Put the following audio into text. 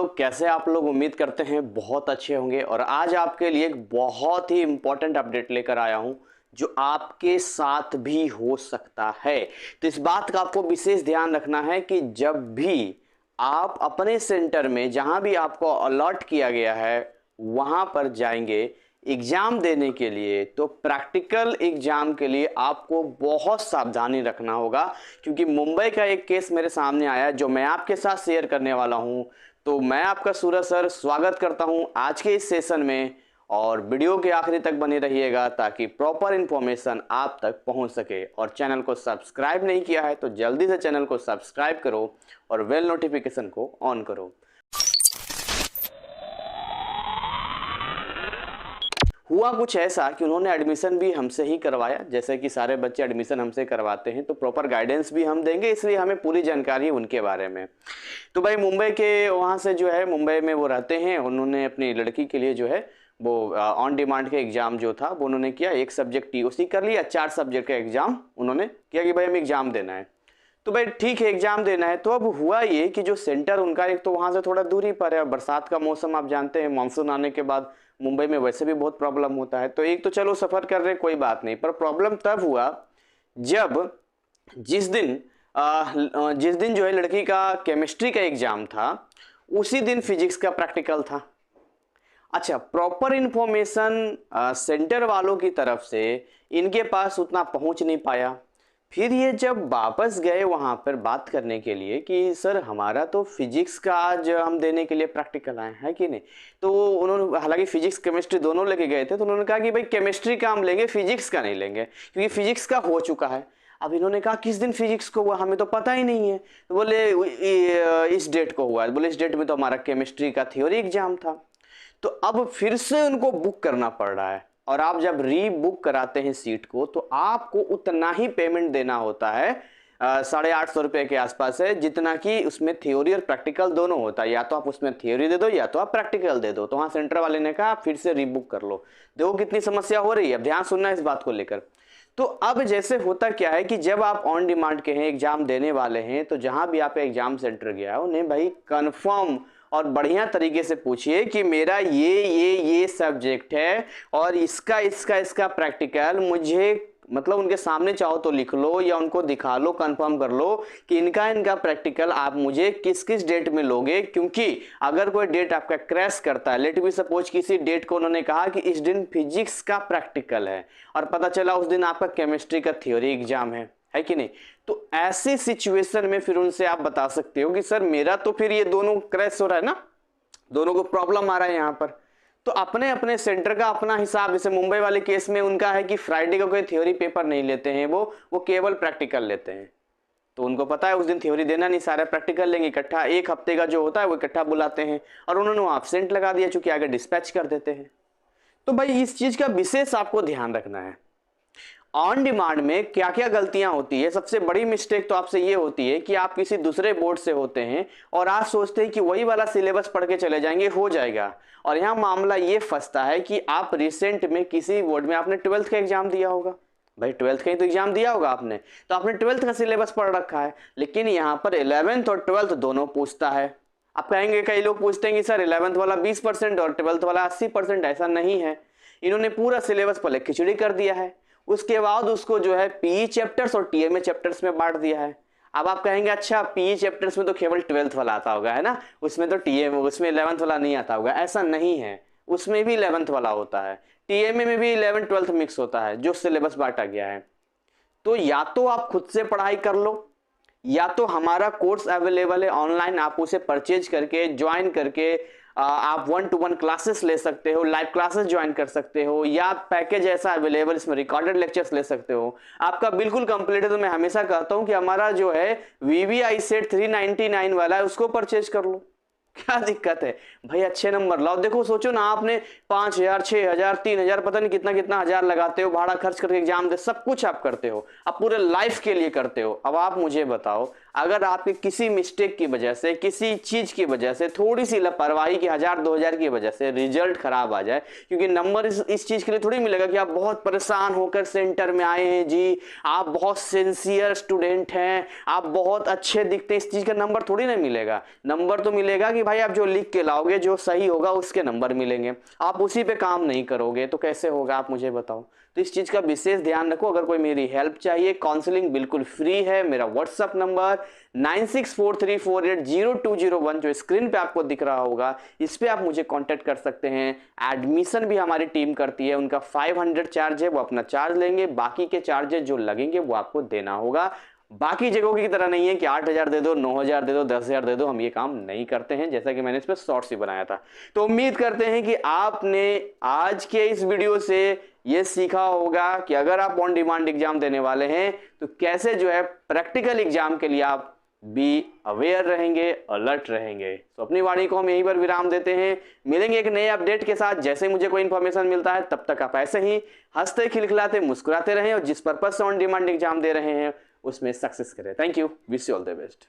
लोग, कैसे आप लोग? उम्मीद करते हैं बहुत अच्छे होंगे। और आज आपके लिए एक बहुत ही इम्पोर्टेंट अपडेट लेकर आया हूं जो आपके साथ भी हो सकता है। तो इस बात का आपको विशेष ध्यान रखना है कि जब भी आप अपने सेंटर में जहां भी आपको अलॉट किया गया है वहां पर जाएंगे एग्जाम देने के लिए, तो प्रैक्टिकल एग्जाम के लिए आपको बहुत सावधानी रखना होगा। क्योंकि मुंबई का एक केस मेरे सामने आया जो मैं आपके साथ शेयर करने वाला हूं। तो मैं आपका सूरज सर स्वागत करता हूं आज के इस सेशन में, और वीडियो के आखिरी तक बने रहिएगा ताकि प्रॉपर इंफॉर्मेशन आप तक पहुंच सके। और चैनल को सब्सक्राइब नहीं किया है तो जल्दी से चैनल को सब्सक्राइब करो और बेल नोटिफिकेशन को ऑन करो। हुआ कुछ ऐसा कि उन्होंने एडमिशन भी हमसे ही करवाया, जैसे कि सारे बच्चे एडमिशन हमसे करवाते हैं, तो प्रॉपर गाइडेंस भी हम देंगे, इसलिए हमें पूरी जानकारी उनके बारे में। तो भाई मुंबई के वहाँ से जो है, मुंबई में वो रहते हैं, उन्होंने अपनी लड़की के लिए जो है वो ऑन डिमांड के एग्जाम जो था वो उन्होंने किया। एक सब्जेक्ट टीओसी कर लिया, 4 सब्जेक्ट का एग्जाम उन्होंने किया कि भाई हमें एग्जाम देना है। तो भाई ठीक है एग्जाम देना है। तो अब हुआ ये कि जो सेंटर उनका एक तो वहां से थोड़ा दूरी पर है, बरसात का मौसम आप जानते हैं, मानसून आने के बाद मुंबई में वैसे भी बहुत प्रॉब्लम होता है। तो एक तो चलो सफर कर रहे कोई बात नहीं, पर प्रॉब्लम तब हुआ जब जिस दिन जो है लड़की का केमिस्ट्री का एग्जाम था उसी दिन फिजिक्स का प्रैक्टिकल था। अच्छा, प्रॉपर इंफॉर्मेशन सेंटर वालों की तरफ से इनके पास उतना पहुंच नहीं पाया। फिर ये जब वापस गए वहां पर बात करने के लिए कि सर हमारा तो फिजिक्स का आज हम देने के लिए प्रैक्टिकल आए हैं कि नहीं, तो उन्होंने हालांकि फिजिक्स केमिस्ट्री दोनों लेके गए थे, तो उन्होंने कहा कि भाई केमिस्ट्री का हम लेंगे, फिजिक्स का नहीं लेंगे क्योंकि फिजिक्स का हो चुका है। अब इन्होंने कहा किस दिन फिजिक्स को हुआ, हमें तो पता ही नहीं है। तो बोले इस डेट को हुआ है। बोले इस डेट में तो हमारा केमिस्ट्री का थ्योरी एग्जाम था। तो अब फिर से उनको बुक करना पड़ रहा है, और आप जब री बुक कराते हैं सीट को तो आपको उतना ही पेमेंट देना होता है, 850 रुपये के आसपास है, जितना कि उसमें थ्योरी और प्रैक्टिकल दोनों होता है। या तो आप उसमें थ्योरी दे दो या तो आप प्रैक्टिकल दे दो। तो वहाँ सेंटर वाले ने कहा फिर से री बुक कर लो। देखो कितनी समस्या हो रही है, अब ध्यान सुनना इस बात को लेकर। तो अब जैसे होता क्या है कि जब आप ऑन डिमांड के हैं, एग्जाम देने वाले हैं, तो जहां भी आप एग्जाम सेंटर गया उन्हें भाई कंफर्म और बढ़िया तरीके से पूछिए कि मेरा ये सब्जेक्ट है और इसका प्रैक्टिकल मुझे, मतलब उनके सामने चाहो तो लिख लो या उनको दिखा लो, कंफर्म कर लो कि इनका प्रैक्टिकल आप मुझे किस किस डेट में लोगे। क्योंकि अगर कोई डेट आपका क्रैश करता है, लेट बी सपोज किसी डेट को उन्होंने कहा कि इस दिन फिजिक्स का प्रैक्टिकल है और पता चला उस दिन आपका केमिस्ट्री का थ्योरी एग्जाम है कि नहीं, तो ऐसी सिचुएशन में फिर उनसे आप बता सकते हो कि सर मेरा तो फिर ये दोनों क्रैश हो रहा है ना, दोनों को प्रॉब्लम आ रहा है यहाँ पर। तो अपने अपने सेंटर का अपना हिसाब, जैसे मुंबई वाले केस में उनका है कि फ्राइडे को कोई थ्योरी पेपर नहीं लेते हैं, वो केवल प्रैक्टिकल लेते हैं। तो उनको पता है उस दिन थ्योरी देना नहीं, सारा प्रैक्टिकल लेंगे इकट्ठा, एक हफ्ते का जो होता है वो इकट्ठा बुलाते हैं, और उन्होंने एब्सेंट लगा दिया चूंकि आगे डिस्पैच कर देते हैं। तो भाई इस चीज का विशेष आपको ध्यान रखना है। ऑन डिमांड में क्या क्या गलतियां होती है, सबसे बड़ी मिस्टेक तो आपसे ये होती है कि आप किसी दूसरे बोर्ड से होते हैं और आप सोचते हैं कि वही वाला सिलेबस पढ़ के चले जाएंगे, हो जाएगा। और यहां मामला ये फंसता है कि आप रिसेंट में किसी बोर्ड में आपने 12th का एग्जाम दिया होगा, भाई 12th का ही तो एग्जाम दिया होगा आपने, तो आपने 12th का सिलेबस पढ़ रखा है, लेकिन यहां पर 11th और 12th दोनों पूछता है। आप कहेंगे, कई लोग पूछते हैं कि सर 11th वाला 20% और 12th वाला 80%, ऐसा नहीं है। इन्होंने पूरा सिलेबस पहले खिचड़ी कर दिया है, उसके बाद उसको जो है पीई चैप्टर्स और टीएमए चैप्टर्स में बांट दिया है। अब आप कहेंगे अच्छा पीई चैप्टर्स में तो केवल 12th वाला आता होगा, है ना, उसमें तो टीएमए, उसमें 11th वाला नहीं आता होगा। ऐसा नहीं है, उसमें भी 11th वाला होता है, टीएमए में भी 11th 12th मिक्स होता है जो सिलेबस बांटा गया है। तो या तो आप खुद से पढ़ाई कर लो, या तो हमारा कोर्स अवेलेबल है ऑनलाइन, आप उसे परचेज करके ज्वाइन करके आप 1-to-1 क्लासेस ले सकते हो, लाइव क्लासेस ज्वाइन कर सकते हो, या पैकेज ऐसा अवेलेबल इसमें रिकॉर्डेड लेक्चर्स ले सकते हो। आपका बिल्कुल कंप्लीट है। तो मैं हमेशा कहता हूं कि हमारा जो है VVI सेट 399 वाला है उसको परचेज कर लो, क्या दिक्कत है भाई, अच्छे नंबर लाओ। देखो सोचो ना, आपने 5000 6000 3000 पता नहीं कितना कितना हजार लगाते हो, भाड़ा खर्च करके एग्जाम दे, सब कुछ आप करते हो, आप पूरे लाइफ के लिए करते हो। अब आप मुझे बताओ, अगर आपके किसी मिस्टेक की वजह से, किसी चीज की वजह से, थोड़ी सी लापरवाही की 1000-2000 की वजह से रिजल्ट खराब आ जाए, क्योंकि नंबर इस चीज के लिए थोड़ी मिलेगा कि आप बहुत परेशान होकर सेंटर में आए हैं जी, आप बहुत सिंसियर स्टूडेंट हैं, आप बहुत अच्छे दिखते हैं, इस चीज का नंबर थोड़ी ना मिलेगा। नंबर तो मिलेगा कि भाई आप जो लिख के लाओगे जो सही होगा उसके नंबर मिलेंगे, आप उसी पे काम नहीं करोगे तो कैसे होगा, आप मुझे बताओ। तो इस चीज़ का विशेष ध्यान रखो। अगर कोई मेरी हेल्प चाहिए, काउंसलिंग बिल्कुल फ्री है। मेरा व्हाट्सअप नंबर 9643480201 जो स्क्रीन पे आपको दिख रहा होगा, इस पे आप मुझे कांटेक्ट कर सकते हैं। एडमिशन भी हमारी टीम करती है, उनका 500 चार्ज है, वो अपना चार्ज लेंगे, बाकी के चार्जेस जो लगेंगे वो आपको देना होगा। बाकी जगहों की तरह नहीं है कि 8,000 दे दो, 9,000 दे दो, 10,000 दे दो, हम ये काम नहीं करते हैं, जैसा कि मैंने इस पर शॉर्ट्स भी बनाया था। तो उम्मीद करते हैं कि आपने आज के इस वीडियो से ये सीखा होगा कि अगर आप ऑन डिमांड एग्जाम देने वाले हैं तो कैसे जो है प्रैक्टिकल एग्जाम के लिए आप बी अवेयर रहेंगे, अलर्ट रहेंगे। तो अपनी वाणी को हम यहीं पर विराम देते हैं। मिलेंगे एक नए अपडेट के साथ जैसे ही मुझे कोई इंफॉर्मेशन मिलता है। तब तक आप ऐसे ही हंसते खिलखिलाते मुस्कुराते रहें और जिस पर्पज से ऑन डिमांड एग्जाम दे रहे हैं उसमें सक्सेस करें। Thank you, wish you all the best.